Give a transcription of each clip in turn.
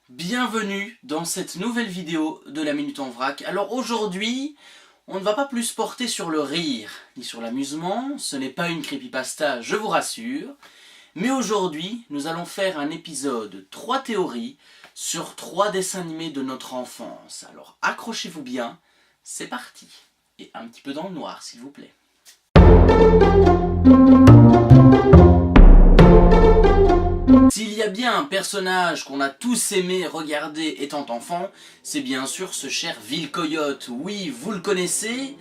Bienvenue dans cette nouvelle vidéo de la Minute en Vrac. Alors aujourd'hui, on ne va pas plus porter sur le rire, ni sur l'amusement, ce n'est pas une creepypasta, je vous rassure. Mais aujourd'hui, nous allons faire un épisode 3 théories sur 3 dessins animés de notre enfance. Alors accrochez-vous bien, c'est parti. Et un petit peu dans le noir s'il vous plaît. S'il y a bien un personnage qu'on a tous aimé regarder étant enfant, c'est bien sûr ce cher Will Coyote. Oui, vous le connaissez,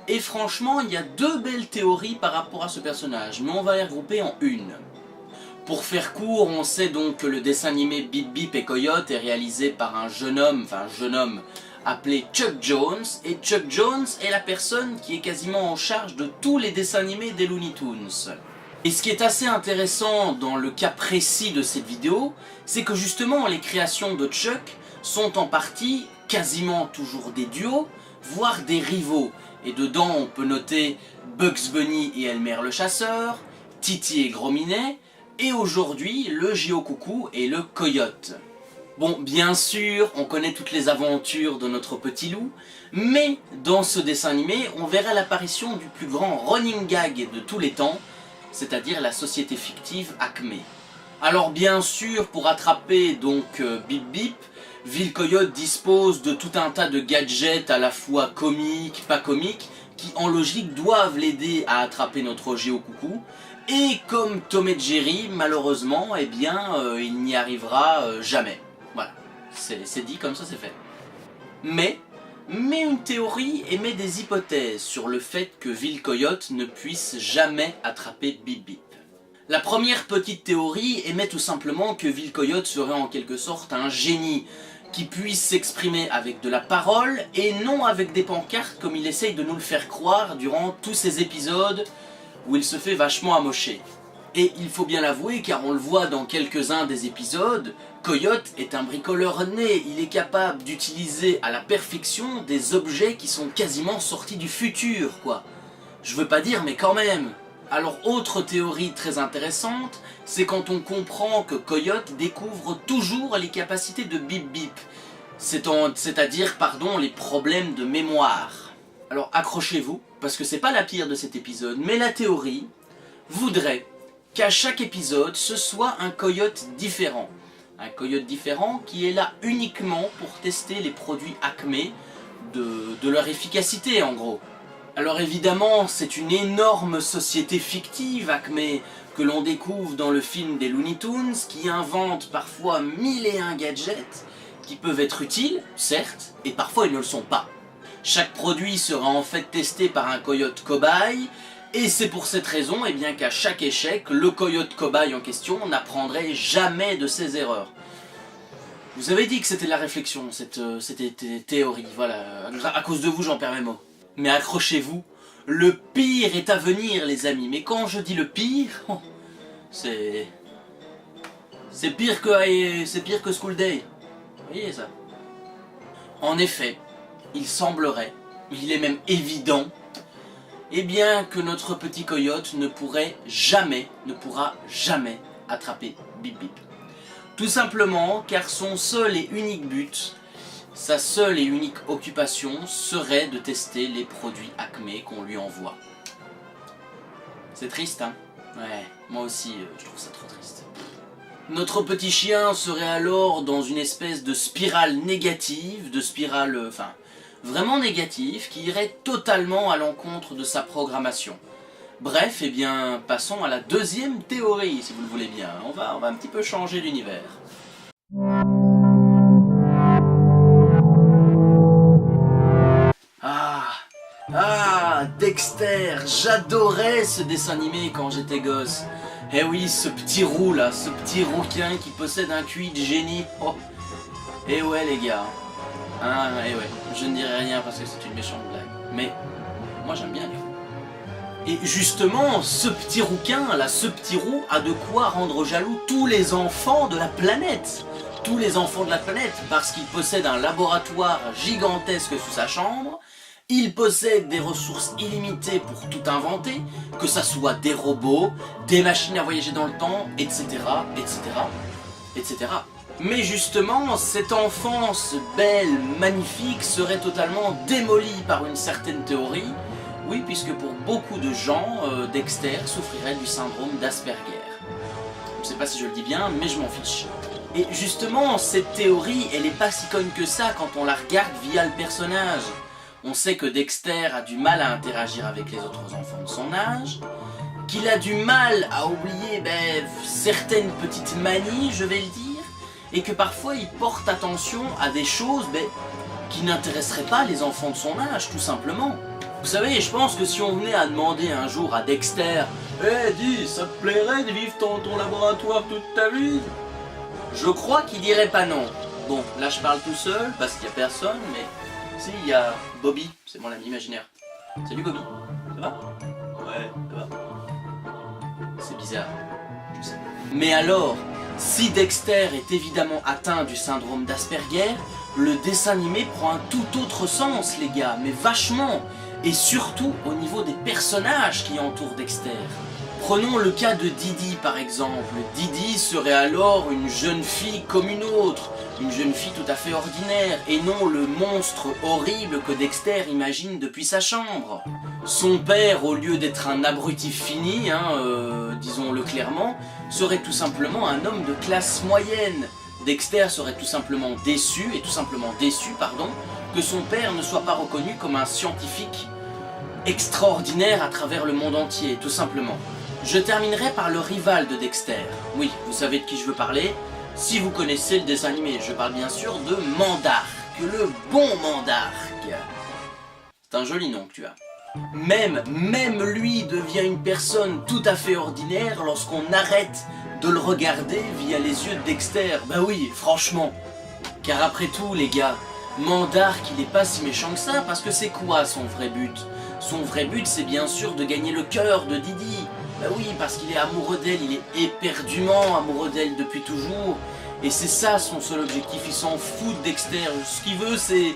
et franchement, il y a 2 belles théories par rapport à ce personnage, mais on va les regrouper en une. Pour faire court, on sait donc que le dessin animé Bip Bip et Coyote est réalisé par un jeune homme appelé Chuck Jones, et Chuck Jones est la personne qui est quasiment en charge de tous les dessins animés des Looney Tunes. Et ce qui est assez intéressant dans le cas précis de cette vidéo, c'est que justement les créations de Chuck sont en partie quasiment toujours des duos, voire des rivaux. Et dedans on peut noter Bugs Bunny et Elmer le chasseur, Titi et Gros Minet, et aujourd'hui le J.O. Coucou et le Coyote. Bon, bien sûr, on connaît toutes les aventures de notre petit loup, mais dans ce dessin animé, on verra l'apparition du plus grand running gag de tous les temps, c'est-à-dire la société fictive Acme. Alors bien sûr, pour attraper donc Bip Bip, Will Coyote dispose de tout un tas de gadgets à la fois comiques, pas comiques, qui en logique doivent l'aider à attraper notre J.O. Coucou. Et comme Tom et Jerry, malheureusement, eh bien, il n'y arrivera jamais. Voilà, c'est dit comme ça, c'est fait. Mais une théorie émet des hypothèses sur le fait que Will Coyote ne puisse jamais attraper Bip Bip. La première petite théorie émet tout simplement que Will Coyote serait en quelque sorte un génie qui puisse s'exprimer avec de la parole et non avec des pancartes comme il essaye de nous le faire croire durant tous ces épisodes où il se fait vachement amocher. Et il faut bien l'avouer, car on le voit dans quelques-uns des épisodes, Coyote est un bricoleur né, il est capable d'utiliser à la perfection des objets qui sont quasiment sortis du futur, quoi. Je veux pas dire, mais quand même. Alors, autre théorie très intéressante, c'est quand on comprend que Coyote découvre toujours les capacités de Bip Bip, c'est-à-dire, les problèmes de mémoire. Alors accrochez-vous, parce que c'est pas la pire de cet épisode, mais la théorie voudrait qu'à chaque épisode, ce soit un coyote différent. Un coyote différent qui est là uniquement pour tester les produits Acme, de leur efficacité en gros. Alors évidemment, c'est une énorme société fictive, Acme, que l'on découvre dans le film des Looney Tunes, qui invente parfois 1001 gadgets, qui peuvent être utiles, certes, et parfois ils ne le sont pas. Chaque produit sera en fait testé par un coyote cobaye, et c'est pour cette raison qu'à chaque échec, le coyote cobaye en question n'apprendrait jamais de ses erreurs. Vous avez dit que c'était la réflexion, cette théorie, voilà, à cause de vous j'en perds mes mots. Mais accrochez-vous, le pire est à venir les amis, mais quand je dis le pire, c'est pire que School Day, vous voyez ça? En effet, il semblerait, il est même évident, que notre petit coyote ne pourra jamais attraper Bip Bip. Tout simplement car son seul et unique but, sa seule et unique occupation serait de tester les produits Acme qu'on lui envoie. C'est triste, hein? Ouais, moi aussi, je trouve ça trop triste. Notre petit chien serait alors dans une espèce de spirale négative, vraiment négative, qui irait totalement à l'encontre de sa programmation. Bref, passons à la deuxième théorie, si vous le voulez bien. On va un petit peu changer l'univers. Dexter, j'adorais ce dessin animé quand j'étais gosse. Eh oui, ce petit roux là, ce petit rouquin qui possède un QI de génie. Oh. Eh ouais les gars. Eh ouais, je ne dirai rien parce que c'est une méchante blague. Mais moi j'aime bien les roux. Et justement, ce petit rouquin là, ce petit roux a de quoi rendre jaloux tous les enfants de la planète. Tous les enfants de la planète, parce qu'il possède un laboratoire gigantesque sous sa chambre. Il possède des ressources illimitées pour tout inventer, que ça soit des robots, des machines à voyager dans le temps, etc., etc., etc. Mais justement, cette enfance belle, magnifique, serait totalement démolie par une certaine théorie. Oui, puisque pour beaucoup de gens, Dexter souffrirait du syndrome d'Asperger. Je ne sais pas si je le dis bien, mais je m'en fiche. Et justement, cette théorie, elle n'est pas si conne que ça quand on la regarde via le personnage. On sait que Dexter a du mal à interagir avec les autres enfants de son âge, qu'il a du mal à oublier certaines petites manies, je vais le dire, et que parfois il porte attention à des choses qui n'intéresseraient pas les enfants de son âge, tout simplement. Vous savez, je pense que si on venait à demander un jour à Dexter « Eh, dis, ça te plairait de vivre dans ton laboratoire toute ta vie ?» Je crois qu'il dirait pas non. Bon, là je parle tout seul parce qu'il n'y a personne, mais si, il y a Bobby, c'est mon ami imaginaire. Salut Bobby, ça va? Ouais, ça va. C'est bizarre, je sais. Mais alors, si Dexter est évidemment atteint du syndrome d'Asperger, le dessin animé prend un tout autre sens, les gars, mais vachement. Et surtout au niveau des personnages qui entourent Dexter. Prenons le cas de Didi par exemple. Didi serait alors une jeune fille comme une autre, une jeune fille tout à fait ordinaire, et non le monstre horrible que Dexter imagine depuis sa chambre. Son père, au lieu d'être un abruti fini, disons-le clairement, serait tout simplement un homme de classe moyenne. Dexter serait tout simplement déçu, que son père ne soit pas reconnu comme un scientifique extraordinaire à travers le monde entier, tout simplement. Je terminerai par le rival de Dexter. Oui, vous savez de qui je veux parler. Si vous connaissez le dessin animé, je parle bien sûr de Mandark, le bon Mandark. C'est un joli nom que tu as. Même lui devient une personne tout à fait ordinaire lorsqu'on arrête de le regarder via les yeux de Dexter. Bah oui, franchement. Car après tout, les gars, Mandark, il est pas si méchant que ça, parce que c'est quoi son vrai but? Son vrai but, c'est bien sûr de gagner le cœur de Didi. Bah oui, parce qu'il est amoureux d'elle, il est éperdument amoureux d'elle depuis toujours. Et c'est ça son seul objectif, il s'en fout de Dexter. Ce qu'il veut, c'est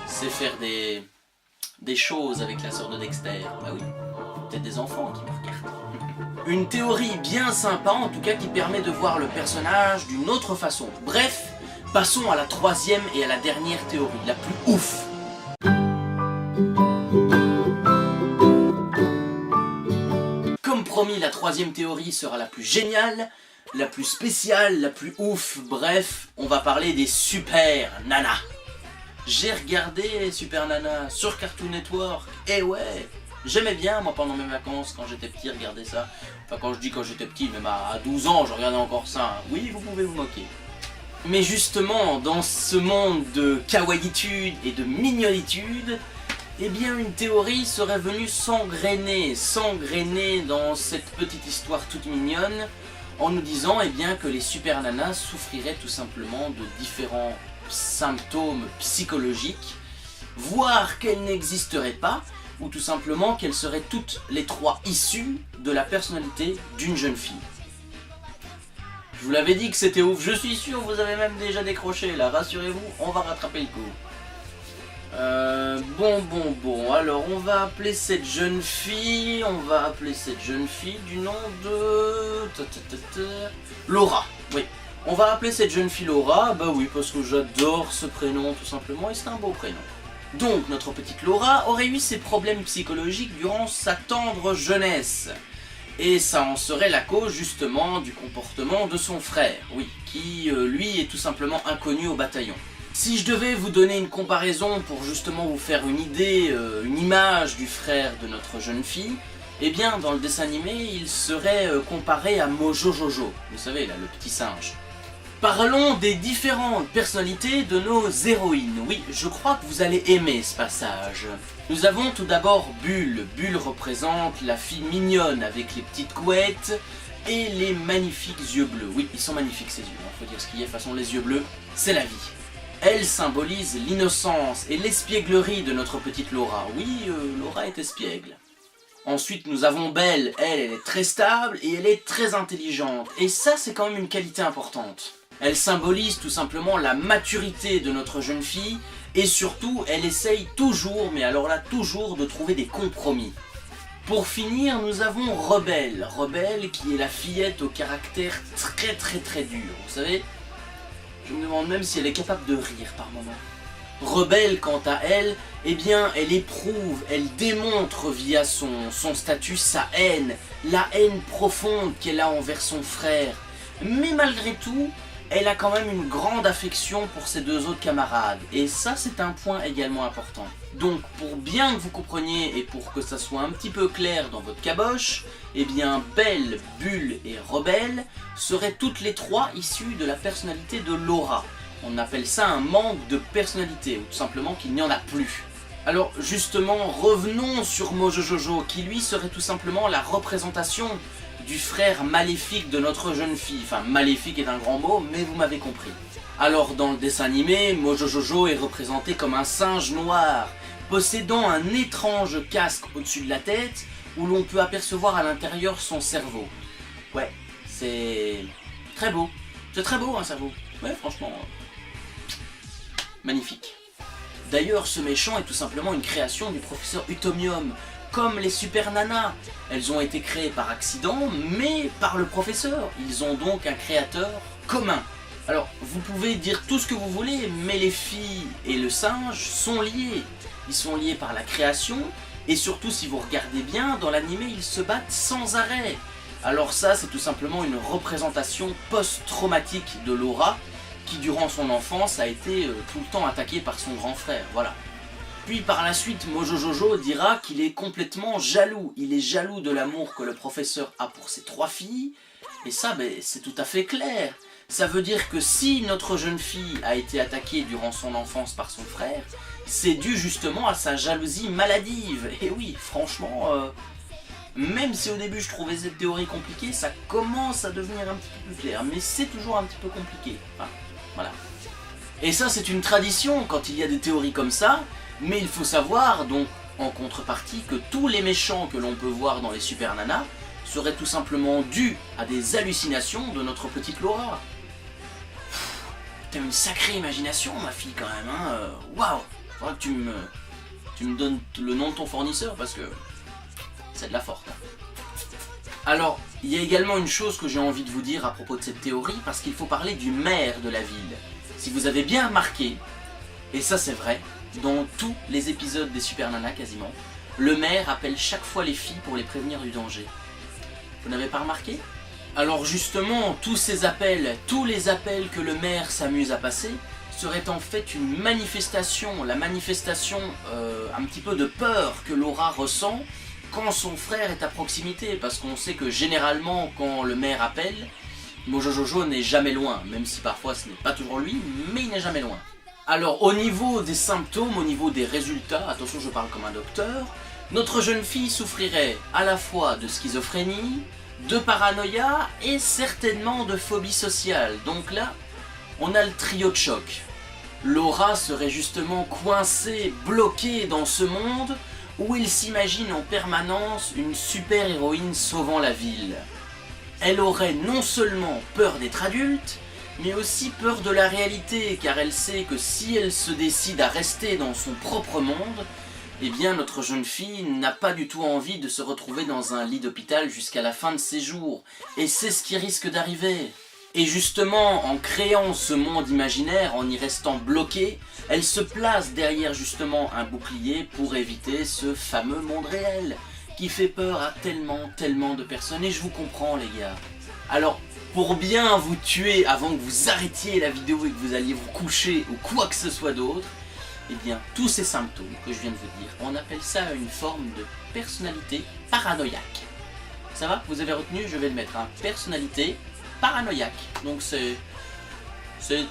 faire des choses avec la sœur de Dexter. Bah oui, peut-être des enfants qui me regardent. Une théorie bien sympa, en tout cas, qui permet de voir le personnage d'une autre façon. Bref, passons à la troisième et à la dernière théorie, la plus ouf. Comme promis, la troisième théorie sera la plus géniale, la plus spéciale, la plus ouf. Bref, on va parler des Super Nanas. J'ai regardé Super Nana sur Cartoon Network, et ouais, j'aimais bien moi pendant mes vacances quand j'étais petit regarder ça. Enfin quand je dis quand j'étais petit, même à 12 ans je regardais encore ça. Oui, vous pouvez vous moquer. Mais justement, dans ce monde de kawaïitude et de mignonitude, eh bien une théorie serait venue s'engrainer dans cette petite histoire toute mignonne, en nous disant eh bien, que les Super Nanas souffriraient tout simplement de différents symptômes psychologiques, voire qu'elles n'existeraient pas, ou tout simplement qu'elles seraient toutes les trois issues de la personnalité d'une jeune fille. Je vous l'avais dit que c'était ouf, je suis sûr vous avez même déjà décroché là, rassurez-vous, on va rattraper le coup. Bon, alors on va appeler cette jeune fille, du nom de... Laura, oui. On va appeler cette jeune fille Laura, bah oui, parce que j'adore ce prénom tout simplement, et c'est un beau prénom. Donc, notre petite Laura aurait eu ses problèmes psychologiques durant sa tendre jeunesse. Et ça en serait la cause justement du comportement de son frère, oui, qui lui est tout simplement inconnu au bataillon. Si je devais vous donner une comparaison pour justement vous faire une idée, une image du frère de notre jeune fille, eh bien dans le dessin animé il serait comparé à Mojo Jojo, vous savez là, le petit singe. Parlons des différentes personnalités de nos héroïnes. Oui, je crois que vous allez aimer ce passage. Nous avons tout d'abord Bulle. Bulle représente la fille mignonne avec les petites couettes et les magnifiques yeux bleus. Oui, ils sont magnifiques ces yeux, faut dire ce qu'il y a, de toute façon les yeux bleus, c'est la vie. Elle symbolise l'innocence et l'espièglerie de notre petite Laura. Oui, Laura est espiègle. Ensuite, nous avons Belle. Elle est très stable et elle est très intelligente. Et ça, c'est quand même une qualité importante. Elle symbolise tout simplement la maturité de notre jeune fille et surtout, elle essaye toujours, mais alors là toujours, de trouver des compromis. Pour finir, nous avons Rebelle. Rebelle qui est la fillette au caractère très dur. Vous savez, Je me demande même si elle est capable de rire par moment. Rebelle quant à elle, eh bien elle éprouve, elle démontre via son statut sa haine, la haine profonde qu'elle a envers son frère. Mais malgré tout, elle a quand même une grande affection pour ses deux autres camarades. Et ça, c'est un point également important. Donc, pour bien que vous compreniez et pour que ça soit un petit peu clair dans votre caboche, eh bien, Belle, Bulle et Rebelle seraient toutes les trois issues de la personnalité de Laura. On appelle ça un manque de personnalité, ou tout simplement qu'il n'y en a plus. Alors, justement, revenons sur Mojo Jojo, qui lui serait tout simplement la représentation du frère maléfique de notre jeune fille. Enfin, maléfique est un grand mot, mais vous m'avez compris. Alors, dans le dessin animé, Mojo Jojo est représenté comme un singe noir, possédant un étrange casque au-dessus de la tête, où l'on peut apercevoir à l'intérieur son cerveau. Ouais, c'est très beau. C'est très beau, un cerveau. Ouais, franchement, magnifique. D'ailleurs, ce méchant est tout simplement une création du professeur Utomium, comme les Super Nanas. Elles ont été créées par accident, mais par le professeur. Ils ont donc un créateur commun. Alors, vous pouvez dire tout ce que vous voulez, mais les filles et le singe sont liés. Ils sont liés par la création, et surtout, si vous regardez bien, dans l'animé, ils se battent sans arrêt. Alors ça, c'est tout simplement une représentation post-traumatique de Laura, qui durant son enfance a été tout le temps attaquée par son grand frère, voilà. Puis par la suite, Mojo Jojo dira qu'il est complètement jaloux. Il est jaloux de l'amour que le professeur a pour ses trois filles. Et ça, ben, c'est tout à fait clair. Ça veut dire que si notre jeune fille a été attaquée durant son enfance par son frère, c'est dû justement à sa jalousie maladive. Et oui, franchement, même si au début je trouvais cette théorie compliquée, ça commence à devenir un petit peu plus clair. Mais c'est toujours un petit peu compliqué. Enfin, voilà. Et ça, c'est une tradition quand il y a des théories comme ça. Mais il faut savoir, donc, en contrepartie, que tous les méchants que l'on peut voir dans les Super Nanas seraient tout simplement dus à des hallucinations de notre petite Laura. T'as une sacrée imagination, ma fille, quand même, hein. Waouh. Faudra que tu me donnes le nom de ton fournisseur, parce que c'est de la forte. Alors, il y a également une chose que j'ai envie de vous dire à propos de cette théorie, parce qu'il faut parler du maire de la ville. Si vous avez bien remarqué, et ça c'est vrai, dans tous les épisodes des Super Nanas quasiment, le maire appelle chaque fois les filles pour les prévenir du danger. Vous n'avez pas remarqué? Alors justement, tous ces appels, tous les appels que le maire s'amuse à passer, seraient en fait une manifestation, la manifestation un petit peu de peur que Laura ressent quand son frère est à proximité, parce qu'on sait que généralement quand le maire appelle, Mojo Jojo n'est jamais loin, même si parfois ce n'est pas toujours lui, mais il n'est jamais loin. Alors au niveau des symptômes, au niveau des résultats, attention je parle comme un docteur, notre jeune fille souffrirait à la fois de schizophrénie, de paranoïa et certainement de phobie sociale. Donc là, on a le trio de choc. Laura serait justement coincée, bloquée dans ce monde où il s'imagine en permanence une super-héroïne sauvant la ville. Elle aurait non seulement peur d'être adulte, mais aussi peur de la réalité, car elle sait que si elle se décide à rester dans son propre monde, eh bien notre jeune fille n'a pas du tout envie de se retrouver dans un lit d'hôpital jusqu'à la fin de ses jours, et c'est ce qui risque d'arriver. Et justement, en créant ce monde imaginaire, en y restant bloquée, elle se place derrière justement un bouclier pour éviter ce fameux monde réel, qui fait peur à tellement de personnes, et je vous comprends les gars. Alors, pour bien vous tuer avant que vous arrêtiez la vidéo et que vous alliez vous coucher ou quoi que ce soit d'autre, eh bien, tous ces symptômes que je viens de vous dire, on appelle ça une forme de personnalité paranoïaque. Ça va? Vous avez retenu? Je vais le mettre, hein. Personnalité paranoïaque. Donc c'est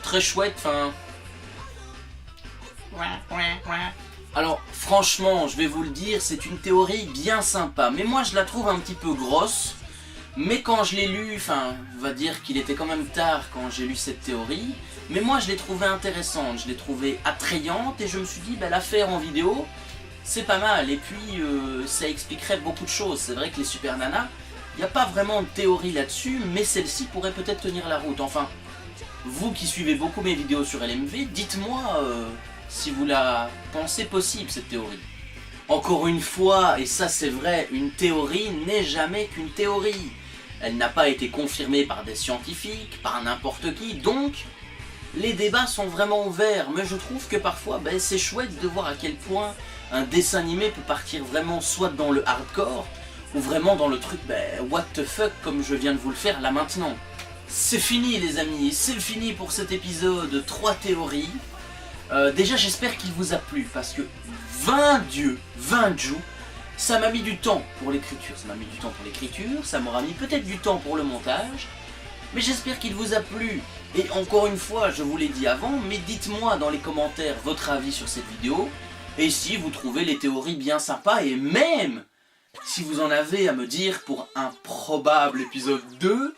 très chouette, enfin... Alors, franchement, je vais vous le dire, c'est une théorie bien sympa. Mais moi, je la trouve un petit peu grosse. Mais quand je l'ai lu, enfin, on va dire qu'il était quand même tard quand j'ai lu cette théorie. Mais moi, je l'ai trouvée intéressante, je l'ai trouvée attrayante. Et je me suis dit, bah, la faire en vidéo, c'est pas mal. Et puis, ça expliquerait beaucoup de choses. C'est vrai que les Super Nanas, il n'y a pas vraiment de théorie là-dessus. Mais celle-ci pourrait peut-être tenir la route. Enfin, vous qui suivez beaucoup mes vidéos sur LMV, dites-moi si vous la pensez possible, cette théorie. Encore une fois, et ça c'est vrai, une théorie n'est jamais qu'une théorie. Elle n'a pas été confirmée par des scientifiques, par n'importe qui, donc les débats sont vraiment ouverts, mais je trouve que parfois c'est chouette de voir à quel point un dessin animé peut partir vraiment soit dans le hardcore, ou vraiment dans le truc what the fuck comme je viens de vous le faire là maintenant. C'est fini les amis, c'est fini pour cet épisode 3 théories. Déjà j'espère qu'il vous a plu, parce que 20 jours, ça m'a mis du temps pour l'écriture, ça m'aura mis peut-être du temps pour le montage, mais j'espère qu'il vous a plu. Et encore une fois, je vous l'ai dit avant, mais dites-moi dans les commentaires votre avis sur cette vidéo, et si vous trouvez les théories bien sympas, et même si vous en avez à me dire pour un probable épisode 2,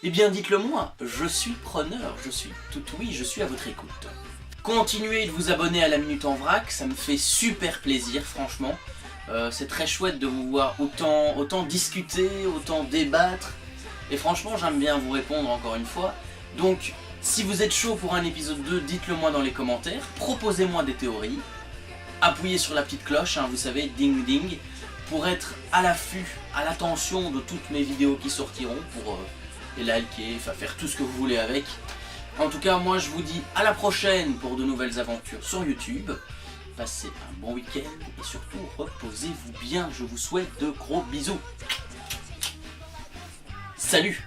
eh bien dites-le moi, je suis preneur, je suis tout oui, je suis à votre écoute. Continuez de vous abonner à la Minute en Vrac, ça me fait super plaisir franchement. C'est très chouette de vous voir autant discuter, autant débattre. Et franchement j'aime bien vous répondre encore une fois. Donc si vous êtes chaud pour un épisode 2, dites-le moi dans les commentaires. Proposez-moi des théories. Appuyez sur la petite cloche, vous savez, ding ding, pour être à l'affût, à l'attention de toutes mes vidéos qui sortiront, pour les liker, enfin faire tout ce que vous voulez avec. En tout cas, moi je vous dis à la prochaine pour de nouvelles aventures sur YouTube. Passez un bon week-end et surtout reposez-vous bien. Je vous souhaite de gros bisous. Salut!